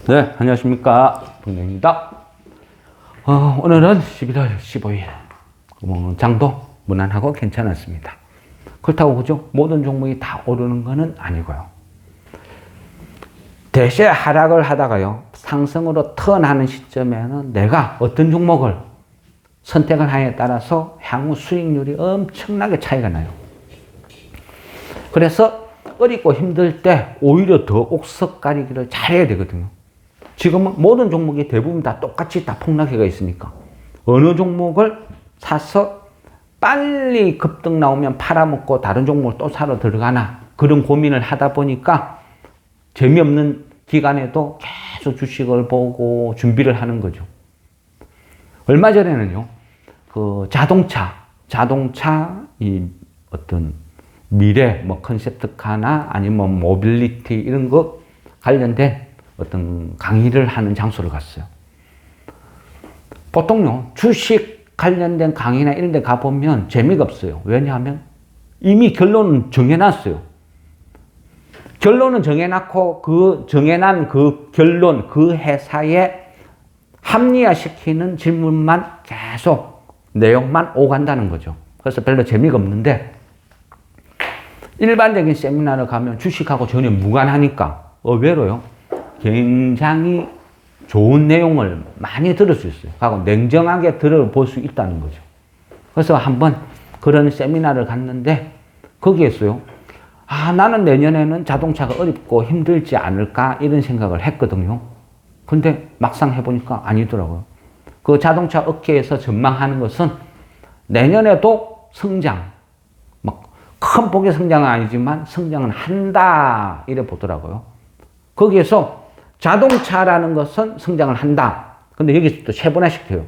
네, 안녕하십니까. 동명입니다. 오늘은 11월 15일. 장도 무난하고 괜찮았습니다. 그렇다고 그죠? 모든 종목이 다 오르는 것은 아니고요. 대세 하락을 하다가요, 상승으로 턴하는 시점에는 내가 어떤 종목을 선택을 하냐에 따라서 향후 수익률이 엄청나게 차이가 나요. 그래서 어렵고 힘들 때 오히려 더 옥석 가리기를 잘해야 되거든요. 지금은 모든 종목이 대부분 다 똑같이 다 폭락해가 있으니까 어느 종목을 사서 빨리 급등 나오면 팔아먹고 다른 종목을 또 사러 들어가나 그런 고민을 하다 보니까 재미없는 기간에도 계속 주식을 보고 준비를 하는 거죠. 얼마 전에는요, 그 자동차 이 어떤 미래 뭐 컨셉트카나 아니면 모빌리티 이런 거 관련된 어떤 강의를 하는 장소를 갔어요. 보통요, 주식 관련된 강의나 이런 데 가보면 재미가 없어요. 왜냐하면 이미 결론은 정해놨어요. 결론은 정해놨고 그 정해난 그 결론, 그 회사에 합리화시키는 질문만 계속 내용만 오간다는 거죠. 그래서 별로 재미가 없는데 일반적인 세미나를 가면 주식하고 전혀 무관하니까 의외로요, 굉장히 좋은 내용을 많이 들을 수 있어요. 하고 냉정하게 들어볼 수 있다는 거죠. 그래서 한번 그런 세미나를 갔는데 거기에서요, 나는 내년에는 자동차가 어렵고 힘들지 않을까 이런 생각을 했거든요. 근데 막상 해보니까 아니더라고요. 그 자동차 업계에서 전망하는 것은 내년에도 성장, 큰 폭의 성장은 아니지만 성장은 한다 이래 보더라고요. 거기에서 자동차라는 것은 성장을 한다. 근데 여기서 또 세분화시켜요.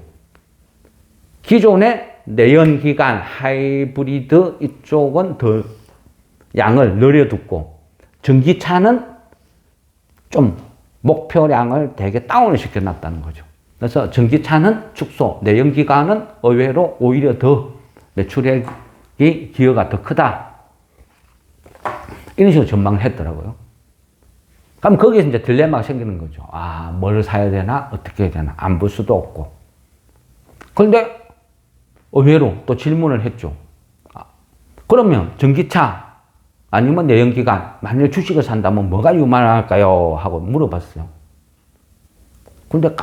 기존의 내연기관, 하이브리드 이쪽은 더 양을 늘려두고 전기차는 좀 목표량을 되게 다운을 시켜놨다는 거죠. 그래서 전기차는 축소, 내연기관은 의외로 오히려 더 매출액이 기여가 더 크다. 이런 식으로 전망을 했더라고요. 그럼 거기에서 이제 딜레마가 생기는 거죠. 뭘 사야 되나? 어떻게 해야 되나? 안 볼 수도 없고. 그런데 의외로 또 질문을 했죠. 그러면 전기차 아니면 내연기관, 만약 주식을 산다면 뭐가 유망할까요? 하고 물어봤어요. 근데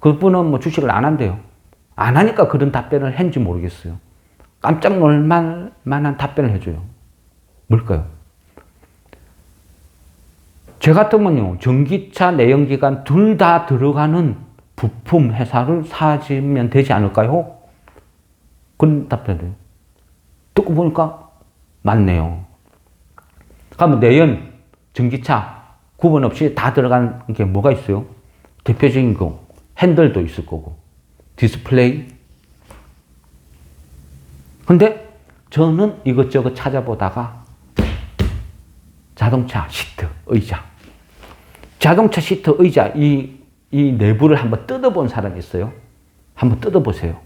그분은 뭐 주식을 안 한대요. 안 하니까 그런 답변을 했는지 모르겠어요. 깜짝 놀랄 만한 답변을 해줘요. 뭘까요? 제 같으면요, 전기차, 내연기관 둘 다 들어가는 부품 회사를 사주면 되지 않을까요? 그런 답변을. 듣고 보니까 맞네요. 그러면 내연, 전기차 구분 없이 다 들어가는 게 뭐가 있어요? 대표적인 거, 핸들도 있을 거고, 디스플레이. 근데 저는 이것저것 찾아보다가 자동차 시트, 의자. 자동차 시트, 의자, 이 내부를 한번 뜯어본 사람이 있어요? 한번 뜯어보세요.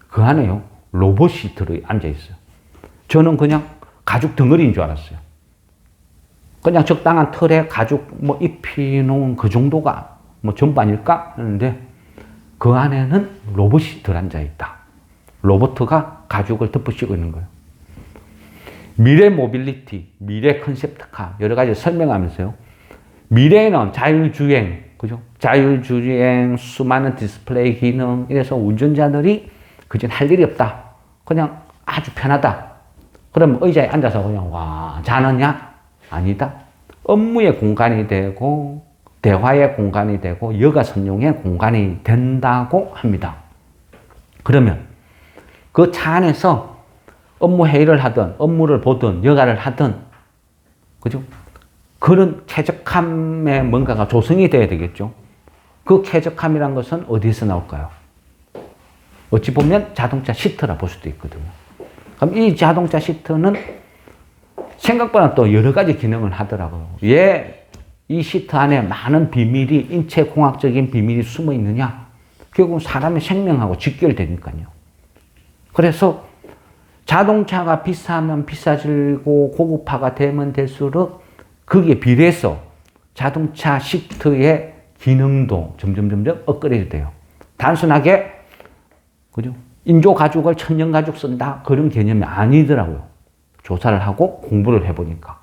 그 안에요, 로봇이 앉아있어요. 저는 그냥 가죽 덩어리인 줄 알았어요. 그냥 적당한 틀에 가죽 입혀놓은 그 정도가 전부 아닐까 하는데 그 안에는 로봇이 들어앉아있다. 로봇가 가죽을 덮어씌우고 있는 거예요. 미래 모빌리티, 미래 컨셉트카 여러 가지 설명하면서요. 미래에는 자율주행, 그죠? 자율주행, 수많은 디스플레이 기능, 이래서 운전자들이 그전 할 일이 없다. 그냥 아주 편하다. 그럼 의자에 앉아서 그냥 자느냐? 아니다. 업무의 공간이 되고, 대화의 공간이 되고, 여가 선용의 공간이 된다고 합니다. 그러면 그 차 안에서 업무 회의를 하든, 업무를 보든, 여가를 하든, 그죠? 그런 쾌적함의 뭔가가 조성이 돼야 되겠죠. 그 쾌적함이란 것은 어디서 나올까요? 어찌 보면 자동차 시트라 볼 수도 있거든요. 그럼 이 자동차 시트는 생각보다 또 여러 가지 기능을 하더라고요. 왜 이 시트 안에 많은 비밀이, 인체공학적인 비밀이 숨어 있느냐? 결국은 사람의 생명하고 직결되니까요. 그래서 자동차가 비싸면 비싸지고 고급화가 되면 될수록 거기에 비례해서 자동차 시트의 기능도 점점 업그레이드 돼요. 단순하게, 그죠? 인조 가죽을 천연 가죽 쓴다. 그런 개념이 아니더라고요. 조사를 하고 공부를 해보니까.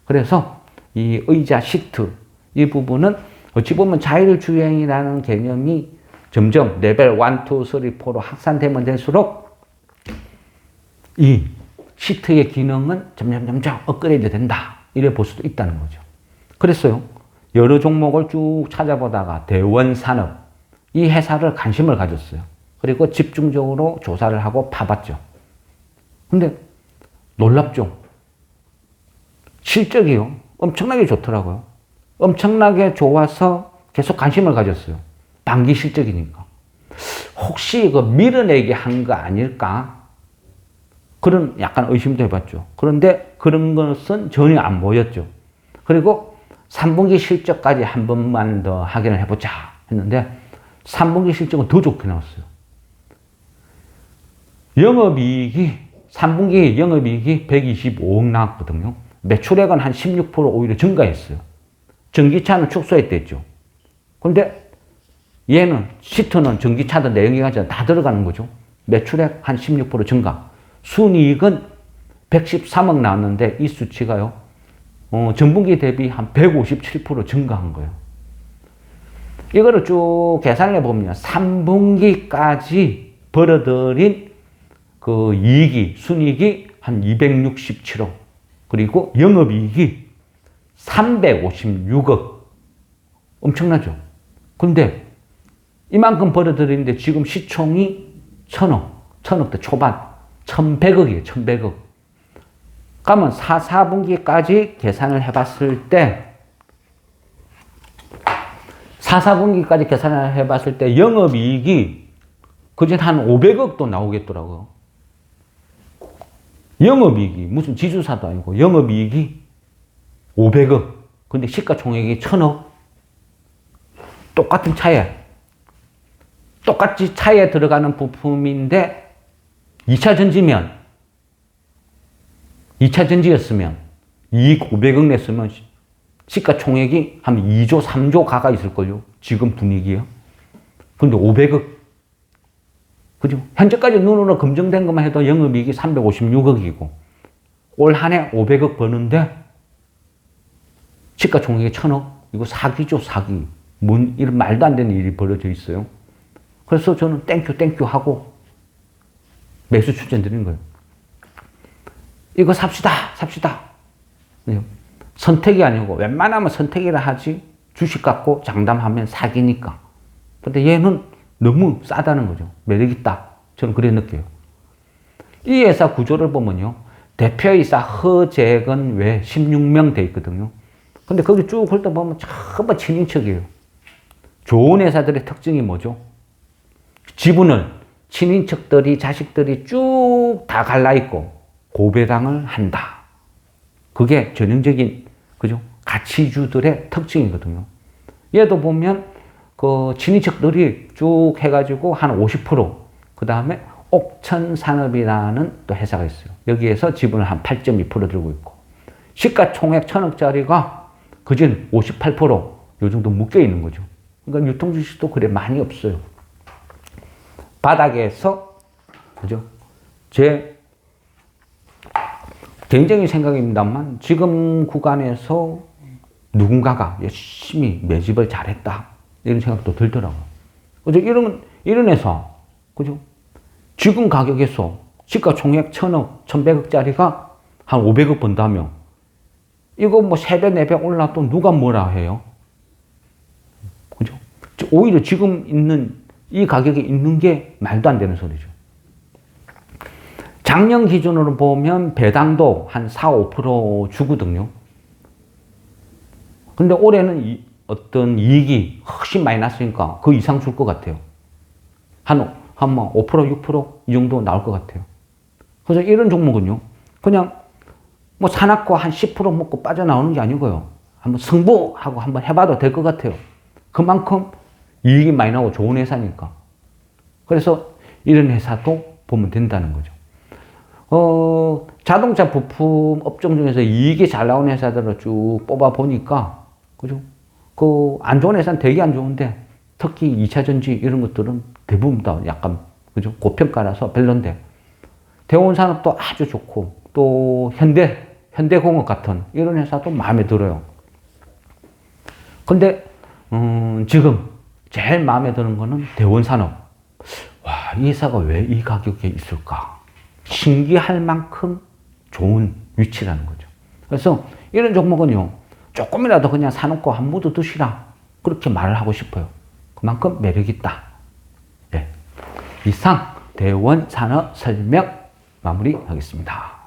그래서 이 의자 시트, 이 부분은 어찌 보면 자율주행이라는 개념이 점점 레벨 1, 2, 3, 4로 확산되면 될수록 이 시트의 기능은 점점 업그레이드 된다. 이래 볼 수도 있다는 거죠. 그랬어요. 여러 종목을 쭉 찾아보다가 대원산업, 이 회사를 관심을 가졌어요. 그리고 집중적으로 조사를 하고 파봤죠. 근데 놀랍죠. 실적이요. 엄청나게 좋더라고요. 엄청나게 좋아서 계속 관심을 가졌어요. 반기 실적이니까. 혹시 이거 밀어내게 한 거 아닐까? 그런 약간 의심도 해봤죠. 그런데 그런 것은 전혀 안 보였죠. 그리고 3분기 실적까지 한 번만 더 확인을 해보자 했는데 3분기 실적은 더 좋게 나왔어요. 영업이익이 3분기 영업이익이 125억 나왔거든요. 매출액은 한 16% 오히려 증가했어요. 전기차는 축소했댔죠. 근데 얘는 시트는 전기차든 내연기관차든 다 들어가는 거죠. 매출액 한 16% 증가. 순이익은 113억 나왔는데 이 수치가요. 전분기 대비 한 157% 증가한 거예요. 이거를 쭉 계산해 보면 3분기까지 벌어들인 그 이익이, 순이익이 한 267억. 그리고 영업이익이 356억. 엄청나죠? 근데 이만큼 벌어들이는데 지금 시총이 1000억대 초반. 1100억이에요. 1100억. 그러면 4분기까지 계산을 해봤을 때 4분기까지 계산을 해봤을 때 영업이익이 그전 한 500억도 나오겠더라고요. 영업이익이 무슨 지주사도 아니고 영업이익이 500억. 근데 시가총액이 1000억. 똑같은 차에 똑같이 차에 들어가는 부품인데 2차 전지였으면 이익 500억 냈으면 시가총액이 한 2조, 3조 가가 있을걸요. 지금 분위기요. 근데 500억. 그죠? 현재까지 눈으로 검증된 것만 해도 영업이익이 356억이고 올 한 해 500억 버는데 시가총액이 1000억. 이거 사기죠, 사기. 이런 말도 안 되는 일이 벌어져 있어요. 그래서 저는 땡큐 하고 매수 추천드리는 거예요. 이거 삽시다. 선택이 아니고 웬만하면 선택이라 하지 주식 갖고 장담하면 사기니까. 근데 얘는 너무 싸다는 거죠. 매력있다. 저는 그래 느껴요. 이 회사 구조를 보면요. 대표이사 허재건 외 16명 돼 있거든요. 근데 거기 쭉 훑어보면 전부 친인척이에요. 좋은 회사들의 특징이 뭐죠? 지분을 친인척들이, 자식들이 쭉 다 갈라있고 고배당을 한다. 그게 전형적인, 그죠? 가치주들의 특징이거든요. 얘도 보면 그 친인척들이 쭉 해가지고 한 50%, 그 다음에 옥천산업이라는 또 회사가 있어요. 여기에서 지분을 한 8.2% 들고 있고, 시가총액 1000억짜리가 그전 58%, 요 정도 묶여 있는 거죠. 그러니까 유통주식도 그래 많이 없어요. 바닥에서, 그죠? 제 개인적인 생각입니다만, 지금 구간에서 누군가가 열심히 매집을 잘했다. 이런 생각도 들더라고요. 그죠? 이런 회사, 그죠? 지금 가격에서 시가총액 1000억, 1100억짜리가 한 500억 번다며, 이거 뭐 3배, 4배 올라도 누가 뭐라 해요? 그죠? 오히려 지금 있는 이 가격에 있는 게 말도 안 되는 소리죠. 작년 기준으로 보면 배당도 한 4, 5% 주거든요. 근데 올해는 어떤 이익이 훨씬 많이 났으니까 그 이상 줄 것 같아요. 한 5%, 6%? 이 정도 나올 것 같아요. 그래서 이런 종목은요, 그냥 뭐 사놨고 한 10% 먹고 빠져나오는 게 아니고요. 한번 승부하고 한번 해봐도 될 것 같아요. 그만큼 이익이 많이 나오고 좋은 회사니까. 그래서 이런 회사도 보면 된다는 거죠. 자동차 부품 업종 중에서 이익이 잘 나오는 회사들을 쭉 뽑아 보니까, 그죠? 안 좋은 회사는 되게 안 좋은데 특히 2차 전지 이런 것들은 대부분 다 약간 그죠? 고평가라서 별론데 대원산업도 아주 좋고 또 현대공업 같은 이런 회사도 마음에 들어요. 근데 지금 제일 마음에 드는 거는 대원산업. 와, 이 회사가 왜 이 가격에 있을까? 신기할 만큼 좋은 위치라는 거죠. 그래서 이런 종목은요, 조금이라도 그냥 사놓고 한 무드 드시라. 그렇게 말을 하고 싶어요. 그만큼 매력있다. 네. 이상 대원산업 설명 마무리하겠습니다.